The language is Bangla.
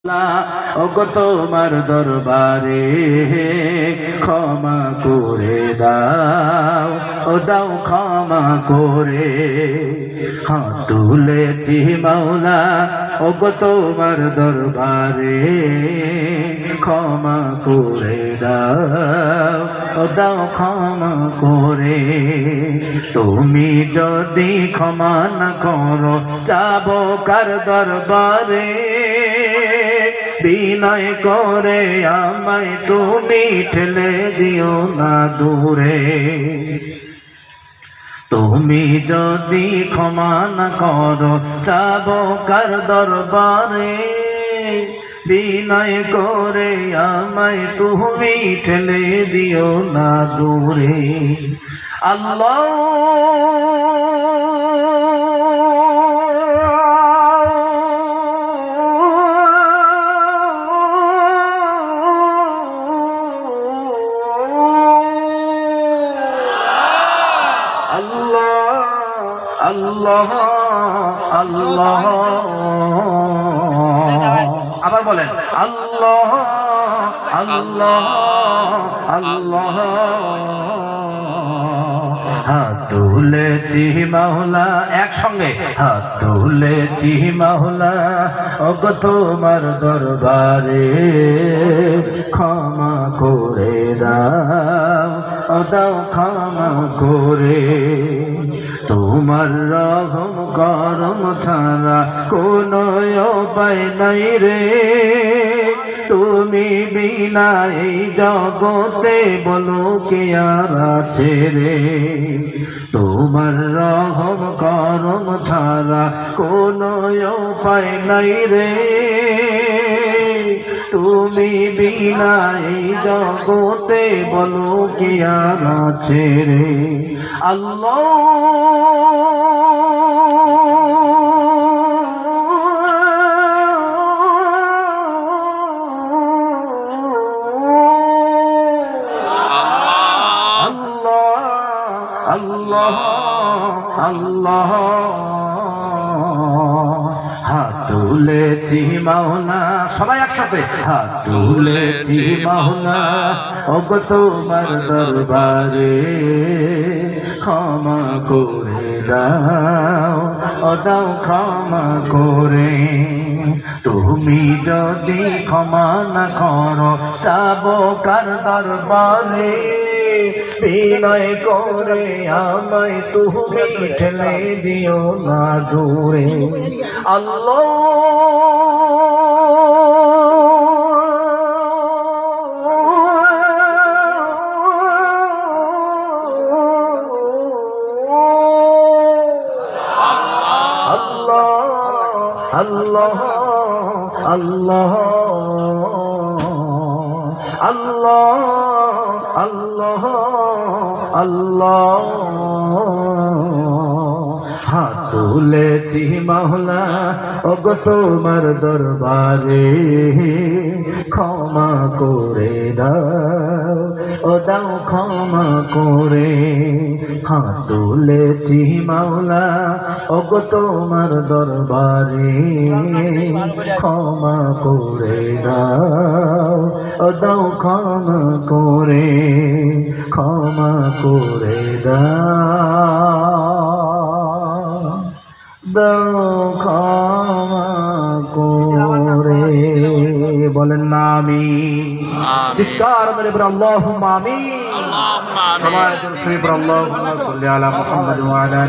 ওগো তোমার দরবারে ক্ষমা করে দাও, ও দাও ক্ষমা করে। হাত তুলেছি মাওলা ওগো তোমার দরবারে ক্ষমা করে দাও, ও দাও ক্ষমা করে। তুমি যদি ক্ষমা না করো যাব কার দরবারে? বিনয় করে আমায় তুমি ঠেলে দিও না দূরে। তুমি যদি ক্ষমা না করো যাব কার দরবারে? বিনয় করে আমায় তুমি ঠেলে দিও না দূরে। আল্লাহ আল্লাহ আল্লাহ, আবার বলেন আল্লাহ আল্লাহ আল্লাহ। হাত তুলেছি মাওলা, একসঙ্গে হাত তুলেছি মাওলা ওগো তোমার দরবারে ক্ষমা করে দাও, ও দাও ক্ষমা করে। তোমার রহম করম ছাড়া কোনো উপায় নাই রে। তুমি বিনা এই জগতে বলো কে আর আছে রে। তোমার রহম করম ছাড়া কোনো উপায় নাই রে। তুমি বিনা এই জগতে বলো কে আর আছে রে। আল্লাহ আল্লাহ আল্লাহ। হাত তুলেছি মাওলা, সবাই একসাথে হাত তুলেছি মাওলা ওগো তোমার দরবারে ক্ষমা করে দাও, ও দাও ক্ষমা করে। তুমি যদি ক্ষমা না করো যাব কার দরবারে? বিনয় করে আমায় তুমি ঠেলে দিও না দূরে। আল্লাহ আল্লাহ আল্লাহ আল্লাহ আল্লাহ আল্লাহ। হাত তুলেছি মাওলা ওগো তোমার দরবারে ক্ষমা করে দাও, ও দাও ক্ষমা করে। হাত তুলেছি মাওলা ওগো তোমার দরবারে ক্ষমা করে দাও, ও দাও ক্ষমা করে। ক্ষমা করে দাও ক্ষমা করে। বলেন না আমিন। চিৎকার মেরে বলেন আল্লাহুম্মা আমিন। সবাই জোরে বলেন আল্লাহুম্মা সাল্লি আলা মুহাম্মাদ ওয়া আলা